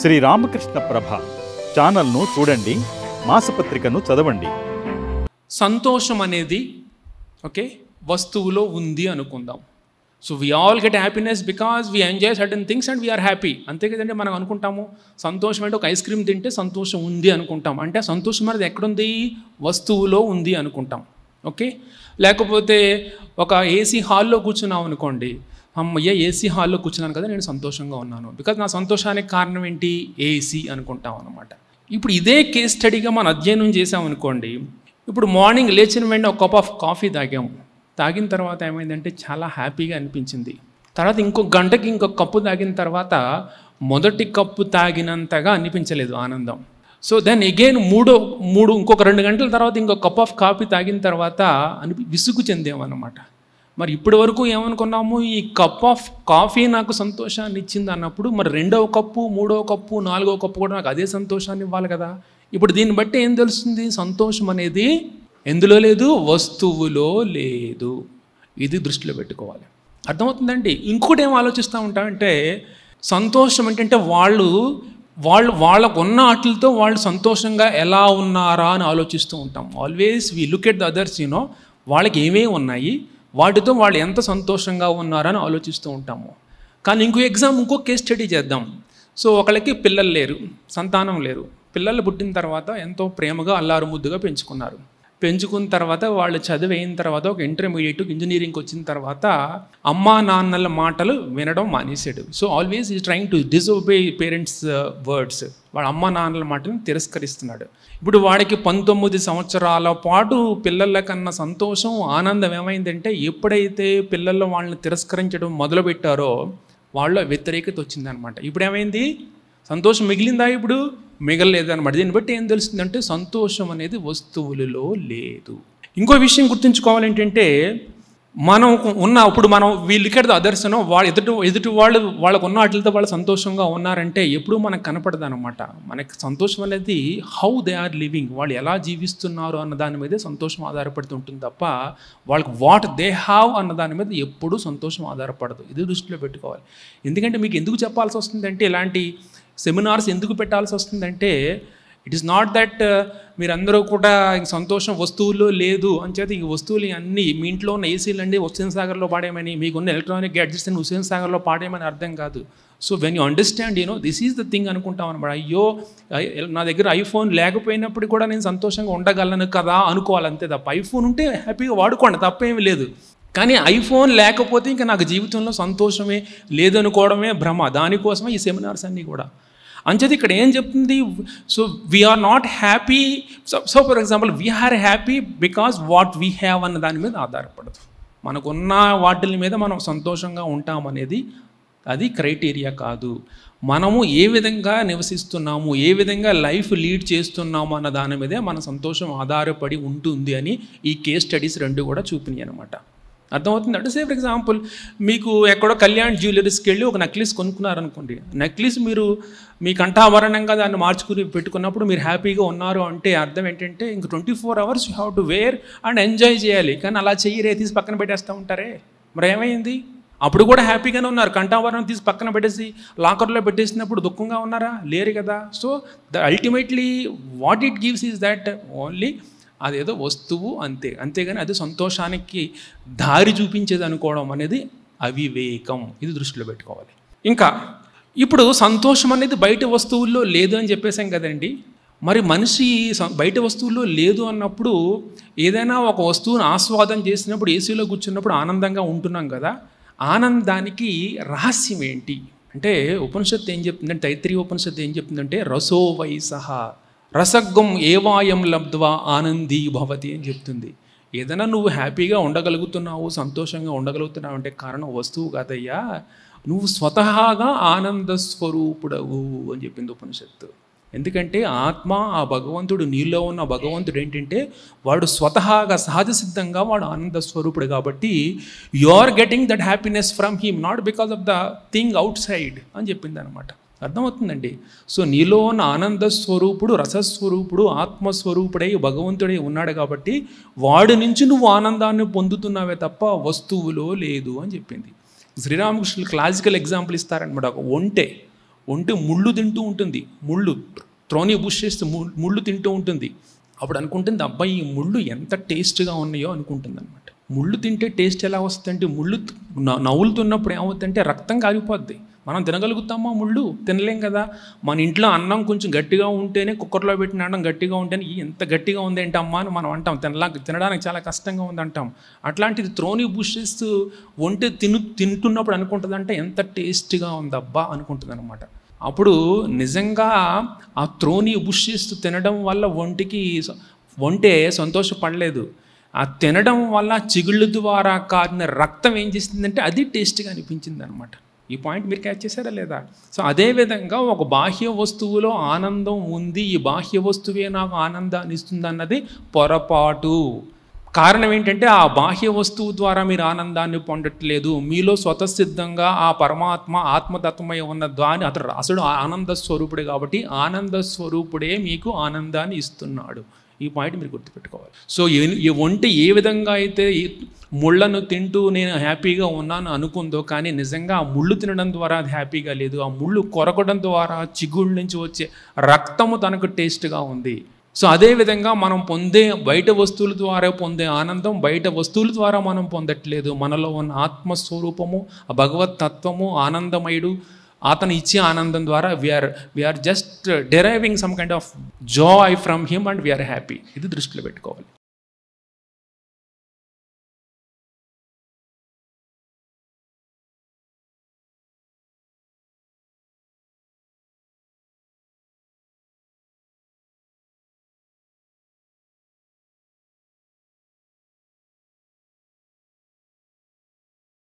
శ్రీ రామకృష్ణ ప్రభ ఛానల్ను చూడండి, మాసపత్రికను చదవండి. సంతోషం అనేది ఓకే వస్తువులో ఉంది అనుకుందాం. So we all get happiness because we enjoy certain things and we are happy. అంతే కదండి. మనం అనుకుంటాము సంతోషం అంటే ఒక ఐస్ క్రీమ్ తింటే సంతోషం ఉంది అనుకుంటాం. అంటే ఆ సంతోషం అనేది ఎక్కడుంది? వస్తువులో ఉంది అనుకుంటాం. ఓకే. లేకపోతే ఒక ఏసీ హాల్లో కూర్చున్నాం అనుకోండి, అమ్మయ్య ఏసీ హాల్లో కూర్చున్నాను కదా నేను సంతోషంగా ఉన్నాను, బికాజ్ నా సంతోషానికి కారణం ఏంటి? ఏసీ అనుకుంటాం అనమాట. ఇప్పుడు ఇదే కేస్ స్టడీగా మనం అధ్యయనం చేసామనుకోండి. ఇప్పుడు మార్నింగ్ లేచిన వెంటనే ఒక కప్ ఆఫ్ కాఫీ తాగాము. తాగిన తర్వాత ఏమైందంటే చాలా హ్యాపీగా అనిపించింది. తర్వాత ఇంకొక గంటకి ఇంకొక కప్పు తాగిన తర్వాత మొదటి కప్పు తాగినంతగా అనిపించలేదు ఆనందం. సో దెన్ అగైన్ ఇంకొక 2 గంటల తర్వాత ఇంకొక కప్ ఆఫ్ కాఫీ తాగిన తర్వాత విసుగు చెందామన్నమాట. మరి ఇప్పటి వరకు ఏమనుకున్నాము? ఈ కప్ ఆఫ్ కాఫీ నాకు సంతోషాన్ని ఇచ్చింది అన్నప్పుడు మరి 2వ కప్పు, 3వ కప్పు, 4వ కప్పు కూడా నాకు అదే సంతోషాన్ని ఇవ్వాలి కదా. ఇప్పుడు దీన్ని బట్టి ఏం తెలుస్తుంది? సంతోషం అనేది ఎందులో లేదు? వస్తువులో లేదు. ఇది దృష్టిలో పెట్టుకోవాలి. అర్థమవుతుందండి. ఇంకోటి ఏం ఆలోచిస్తూ ఉంటామంటే సంతోషం అంటే వాళ్ళకు ఉన్న వాటితో వాళ్ళు సంతోషంగా ఎలా ఉన్నారా అని ఆలోచిస్తూ ఉంటాం. Always we look at the others, వాళ్ళకి ఏమేమి ఉన్నాయి, వాటితో వాళ్ళు ఎంత సంతోషంగా ఉన్నారని ఆలోచిస్తూ ఉంటాము. కానీ ఇంకో కేస్ స్టడీ చేద్దాం. సో ఒకళ్ళకి పిల్లలు లేరు, సంతానం లేరు. పిల్లలు పుట్టిన తర్వాత ఎంతో ప్రేమగా అల్లారు ముద్దుగా పెంచుకున్న తర్వాత వాళ్ళు చదివైన తర్వాత ఒక ఇంటర్మీడియట్ ఇంజనీరింగ్కి వచ్చిన తర్వాత అమ్మా నాన్నల మాటలు వినడం మానేశాడు. So always is trying to disobey parents words. వాళ్ళ అమ్మా నాన్నల మాటలను తిరస్కరిస్తున్నాడు. ఇప్పుడు వాడికి 19 సంవత్సరాల పాటు పిల్లల కన్నా సంతోషం, ఆనందం ఏమైందంటే ఎప్పుడైతే పిల్లల్లో వాళ్ళని తిరస్కరించడం మొదలుపెట్టారో వాళ్ళ వ్యతిరేకత వచ్చిందనమాట. ఇప్పుడు ఏమైంది? సంతోషం మిగిలిందా? ఇప్పుడు మిగలలేదన్నమాట. దీన్ని బట్టి ఏం తెలుస్తుందంటే సంతోషం అనేది వస్తువులలో లేదు. ఇంకో విషయం గుర్తుంచుకోవాలి ఏంటంటే ఇప్పుడు మనం వీళ్ళు ఇక్కడ అదర్శనం ఎదుటి వాళ్ళకు ఉన్న వాటితో వాళ్ళు సంతోషంగా ఉన్నారంటే ఎప్పుడూ మనకు కనపడదు అనమాట. మనకి సంతోషం అనేది హౌ దే ఆర్ లివింగ్, వాళ్ళు ఎలా జీవిస్తున్నారు అన్న దాని మీదే సంతోషం ఆధారపడుతూ ఉంటుంది తప్ప వాళ్ళకి వాట్ దే హ్యావ్ అన్న దాని మీద ఎప్పుడూ సంతోషం ఆధారపడదు. ఇది దృష్టిలో పెట్టుకోవాలి. ఎందుకంటే మీకు ఎందుకు చెప్పాల్సి వస్తుందంటే, ఇలాంటి సెమినార్స్ ఎందుకు పెట్టాల్సి వస్తుందంటే ఇట్ ఈస్ నాట్ దట్ మీరందరూ కూడా సంతోషం వస్తువుల్లో లేదు అని చేత ఈ వస్తువులు అన్నీ మీ ఇంట్లో ఉన్న ఏసీలు అండి హుస్సేన్ సాగర్లో పాడేయమని, మీకున్న ఎలక్ట్రానిక్ గ్యాడ్జెట్స్ అని హుస్సేన్ సాగర్లో పాడేయమని అర్థం కాదు. So when you understand this is the thing అనుకుంటాం అనమాట. అయ్యో నా దగ్గర ఐఫోన్ లేకపోయినప్పుడు కూడా నేను సంతోషంగా ఉండగలను కదా అనుకోవాలి, అంతే తప్ప. ఐఫోన్ ఉంటే హ్యాపీగా వాడుకోండి, తప్పేమీ లేదు. కానీ ఐఫోన్ లేకపోతే ఇంకా నాకు జీవితంలో సంతోషమే లేదనుకోవడమే భ్రమ. దానికోసమే ఈ సెమినార్స్ అన్నీ కూడా. అంచేది ఇక్కడ ఏం చెప్తుంది? So we are not happy. So for example we are happy because what we have అన్న దాని మీద ఆధారపడదు. మనకున్న వాటి మీద మనం సంతోషంగా ఉంటామనేది అది క్రైటీరియా కాదు. మనము ఏ విధంగా నివసిస్తున్నాము, ఏ విధంగా లైఫ్ లీడ్ చేస్తున్నాము అన్న దాని మీదే మన సంతోషం ఆధారపడి ఉంటుంది అని ఈ కేస్ స్టడీస్ 2 కూడా చూపినాయి అనమాట. అర్థమవుతుంది అంటే, సే ఫర్ ఎగ్జాంపుల్ మీకు ఎక్కడో కళ్యాణ్ జ్యువెలరీస్కి వెళ్ళి ఒక నెక్లెస్ కొనుక్కున్నారనుకోండి. నెక్లెస్ మీరు మీ కంఠాభరణంగా దాన్ని మార్చుకుని పెట్టుకున్నప్పుడు మీరు హ్యాపీగా ఉన్నారు అంటే అర్థం ఏంటంటే ఇంక 24 hours you have to wear and enjoy చేయాలి. కానీ అలా చెయ్యరే, తీసి పక్కన పెట్టేస్తూ ఉంటారే. మరి ఏమైంది? అప్పుడు కూడా హ్యాపీగానే ఉన్నారు. కంఠాభరణం తీసి పక్కన పెట్టేసి లాకర్లో పెట్టేసినప్పుడు దుఃఖంగా ఉన్నారా? లేరు కదా. So ultimately what it gives is that only అదేదో వస్తువు అంతేగాని అది సంతోషానికి దారి చూపించేది అనుకోవడం అనేది అవివేకం. ఇది దృష్టిలో పెట్టుకోవాలి. ఇంకా ఇప్పుడు సంతోషం అనేది బయట వస్తువుల్లో లేదు అని చెప్పేసాం కదండి. మరి మనిషి బయట వస్తువుల్లో లేదు అన్నప్పుడు ఏదైనా ఒక వస్తువును ఆస్వాదం చేసినప్పుడు ఏసీలో కూర్చున్నప్పుడు ఆనందంగా ఉంటున్నాం కదా. ఆనందానికి రహస్యం ఏంటి అంటే ఉపనిషత్తు ఏం చెప్తుందంటే, తైత్రీయ ఉపనిషత్తు ఏం చెప్తుందంటే రసో వై సహా రసగ్గం ఏవాయం లబ్ధ్వా ఆనందీ భవతి అని చెప్తుంది. ఏదైనా నువ్వు హ్యాపీగా ఉండగలుగుతున్నావు, సంతోషంగా ఉండగలుగుతున్నావు అంటే కారణం వస్తువు కాదయ్యా, నువ్వు స్వతహాగా ఆనంద స్వరూపుడవు అని చెప్పింది ఉపనిషత్తు. ఎందుకంటే ఆత్మ, ఆ భగవంతుడు, నీలో ఉన్న భగవంతుడు ఏంటంటే వాడు స్వతహాగా సహజ సిద్ధంగా వాడు ఆనంద స్వరూపుడు. కాబట్టి you are getting that happiness from him, not because of the thing outside అని చెప్పింది అనమాట. అర్థమవుతుందండి. సో నీలో ఉన్న ఆనంద స్వరూపుడు, రసస్వరూపుడు, ఆత్మస్వరూపుడై భగవంతుడై ఉన్నాడు కాబట్టి వాడి నుంచి నువ్వు ఆనందాన్ని పొందుతున్నావే తప్ప వస్తువులో లేదు అని చెప్పింది. శ్రీరామకృష్ణులు క్లాసికల్ ఎగ్జాంపుల్ ఇస్తారనమాట. ఒక ఒంటి ముళ్ళు తింటూ ఉంటుంది, ముళ్ళు త్రోని బుషెస్ ముళ్ళు తింటూ ఉంటుంది. అప్పుడు అనుకుంటుంది అబ్బాయి ఈ ముళ్ళు ఎంత టేస్ట్గా ఉన్నాయో అనుకుంటుంది అనమాట. ముళ్ళు తింటే టేస్ట్ ఎలా వస్తుందంటే ముళ్ళు నవ్వులుతున్నప్పుడు ఏమవుతుందంటే రక్తం కారిపోద్ది. మనం తినగలుగుతామా? ముళ్ళు తినలేం కదా. మన ఇంట్లో అన్నం కొంచెం గట్టిగా ఉంటేనే, కుక్కర్లో పెట్టిన అన్నం గట్టిగా ఉంటేనే ఎంత గట్టిగా ఉంది ఏంటమ్మా అని మనం అంటాం, తినడానికి చాలా కష్టంగా ఉంది అంటాం. అట్లాంటిది త్రోని బుషెస్ ఒంటి తింటున్నప్పుడు అనుకుంటుందంటే ఎంత టేస్ట్గా ఉందబ్బా అనుకుంటుంది అనమాట. అప్పుడు నిజంగా ఆ త్రోని బుషెస్ తినడం వల్ల ఒంటే సంతోషపడలేదు. ఆ తినడం వల్ల చిగుళ్ళ ద్వారా కారిన రక్తం ఏం చేసిందంటే అది టేస్ట్గా అనిపించింది అనమాట. ఈ పాయింట్ మీరు క్యాచ్ చేశారా లేదా? సో అదేవిధంగా ఒక బాహ్య వస్తువులో ఆనందం ఉంది, ఈ బాహ్య వస్తువే నాకు ఆనందాన్ని ఇస్తుంది అన్నది పొరపాటు. కారణం ఏంటంటే ఆ బాహ్య వస్తువు ద్వారా మీరు ఆనందాన్ని పొందట్లేదు. మీలో స్వతసిద్ధంగా ఆ పరమాత్మ ఆత్మతత్వమై ఉన్న దాని అసలు ఆనంద స్వరూపుడే కాబట్టి ఆనంద స్వరూపుడే మీకు ఆనందాన్ని ఇస్తున్నాడు. ఈ పాయింట్ మీరు గుర్తుపెట్టుకోవాలి. సో ఈ ఒంటి ఏ విధంగా అయితే ముళ్ళను తింటూ నేను హ్యాపీగా ఉన్నాను అనుకుందో, కానీ నిజంగా ఆ ముళ్ళు తినడం ద్వారా అది హ్యాపీగా లేదు. ఆ ముళ్ళు కొరకడం ద్వారా చిగుళ్ళ నుంచి వచ్చే రక్తము తనకు టేస్ట్గా ఉంది. సో అదేవిధంగా మనం పొందే బయట వస్తువుల ద్వారా పొందే ఆనందం బయట వస్తువుల ద్వారా మనం పొందట్లేదు. మనలో ఉన్న ఆత్మస్వరూపము, ఆ భగవత్ తత్వము, ఆనందమయుడు అతను ఇచ్చే ఆనందం ద్వారా we are just deriving some kind of joy from him and we are happy. ఇది దృష్టిలో పెట్టుకోవాలి.